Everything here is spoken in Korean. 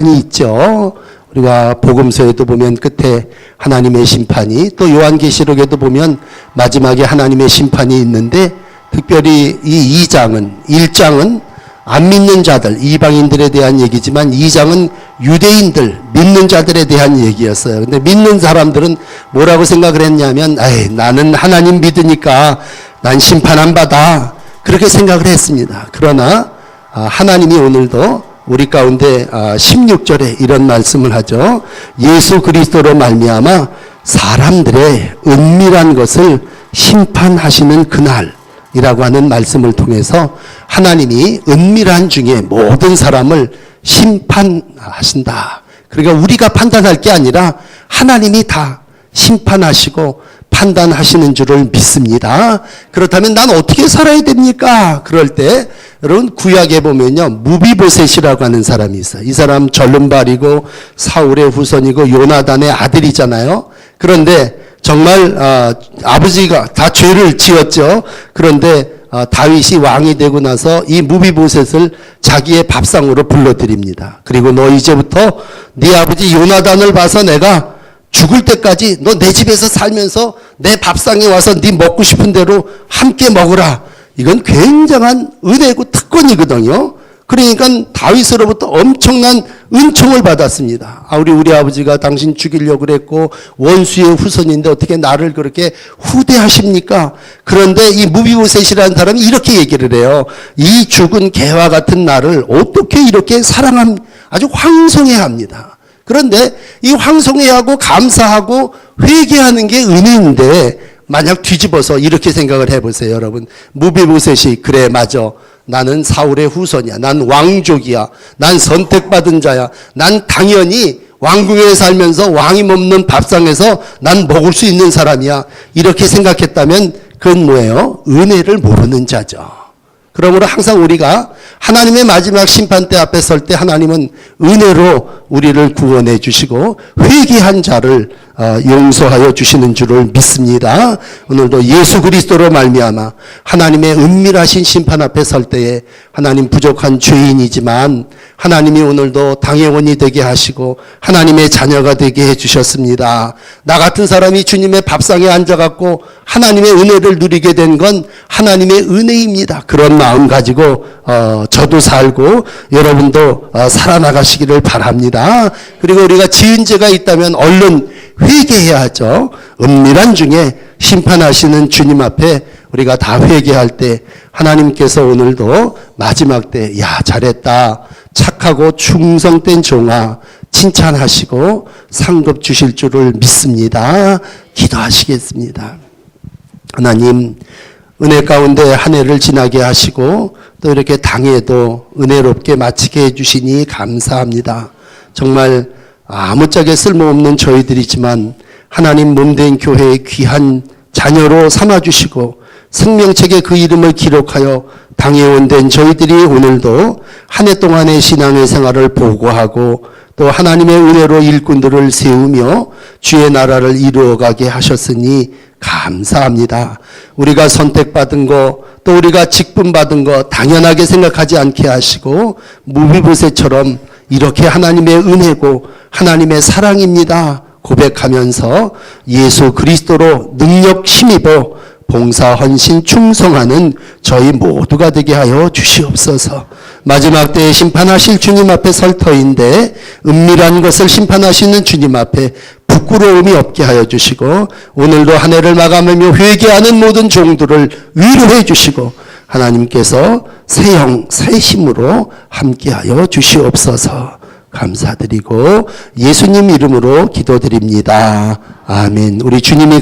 있죠. 우리가 복음서에도 보면 끝에 하나님의 심판이, 또 요한계시록에도 보면 마지막에 하나님의 심판이 있는데, 특별히 이 1장은 안 믿는 자들, 이방인들에 대한 얘기지만 2장은 유대인들, 믿는 자들에 대한 얘기였어요. 근데 믿는 사람들은 뭐라고 생각을 했냐면, 나는 하나님 믿으니까 난 심판 안 받아, 그렇게 생각을 했습니다. 그러나 하나님이 오늘도 우리 가운데 16절에 이런 말씀을 하죠. 예수 그리스도로 말미암아 사람들의 은밀한 것을 심판하시는 그날이라고 하는 말씀을 통해서 하나님이 은밀한 중에 모든 사람을 심판하신다. 그러니까 우리가 판단할 게 아니라 하나님이 다 심판하시고 판단하시는 줄을 믿습니다. 그렇다면 난 어떻게 살아야 됩니까? 그럴 때 여러분 구약에 보면요, 무비보셋이라고 하는 사람이 있어요. 이 사람 절름발이고 사울의 후손이고 요나단의 아들이잖아요. 그런데 정말 아버지가 다 죄를 지었죠. 그런데 다윗이 왕이 되고 나서 이 무비보셋을 자기의 밥상으로 불러들입니다. 그리고 너 이제부터 네 아버지 요나단을 봐서 내가 죽을 때까지 너 내 집에서 살면서 내 밥상에 와서 네 먹고 싶은 대로 함께 먹으라. 이건 굉장한 은혜고 특권이거든요. 그러니까 다윗으로부터 엄청난 은총을 받았습니다. 우리 아버지가 당신 죽이려고 그랬고 원수의 후손인데 어떻게 나를 그렇게 후대하십니까? 그런데 이 무비보셋이라는 사람이 이렇게 얘기를 해요. 이 죽은 개와 같은 나를 어떻게 이렇게 아주 황송해 합니다. 그런데 이 황송해하고 감사하고 회개하는 게 은혜인데, 만약 뒤집어서 이렇게 생각을 해보세요, 여러분. 무비보셋이 그래 맞아, 나는 사울의 후손이야, 난 왕족이야, 난 선택받은 자야, 난 당연히 왕궁에 살면서 왕이 먹는 밥상에서 난 먹을 수 있는 사람이야, 이렇게 생각했다면 그건 뭐예요? 은혜를 모르는 자죠. 그러므로 항상 우리가 하나님의 마지막 심판대 앞에 설 때 하나님은 은혜로 우리를 구원해 주시고 회개한 자를 용서하여 주시는 줄을 믿습니다. 오늘도 예수 그리스도로 말미암아 하나님의 은밀하신 심판 앞에 설 때에 하나님 부족한 죄인이지만 하나님이 오늘도 당회원이 되게 하시고 하나님의 자녀가 되게 해주셨습니다. 나 같은 사람이 주님의 밥상에 앉아갖고 하나님의 은혜를 누리게 된 건 하나님의 은혜입니다. 그런 마음 가지고 저도 살고 여러분도 살아나가시기를 바랍니다. 그리고 우리가 지은 죄가 있다면 얼른 회개해야 하죠. 은밀한 중에 심판하시는 주님 앞에 우리가 다 회개할 때 하나님께서 오늘도 마지막 때 잘했다, 착하고 충성된 종아, 칭찬하시고 상급 주실 줄을 믿습니다. 기도하시겠습니다. 하나님, 은혜 가운데 한 해를 지나게 하시고 또 이렇게 당해도 은혜롭게 마치게 해주시니 감사합니다. 정말 아무짝에 쓸모없는 저희들이지만 하나님 몸된 교회의 귀한 자녀로 삼아주시고 생명책에 그 이름을 기록하여 당회원 된 저희들이 오늘도 한 해 동안의 신앙의 생활을 보고하고 또 하나님의 은혜로 일꾼들을 세우며 주의 나라를 이루어가게 하셨으니 감사합니다. 우리가 선택받은 거, 또 우리가 직분받은 거 당연하게 생각하지 않게 하시고 무비보셋처럼 이렇게 하나님의 은혜고 하나님의 사랑입니다 고백하면서 예수 그리스도로 능력 힘입어 봉사, 헌신, 충성하는 저희 모두가 되게 하여 주시옵소서. 마지막 때에 심판하실 주님 앞에 설 터인데 은밀한 것을 심판하시는 주님 앞에 부끄러움이 없게 하여 주시고 오늘도 한 해를 마감하며 회개하는 모든 종들을 위로해 주시고 하나님께서 새형 새 힘으로 함께하여 주시옵소서. 감사드리고 예수님 이름으로 기도드립니다. 아멘. 우리 주님이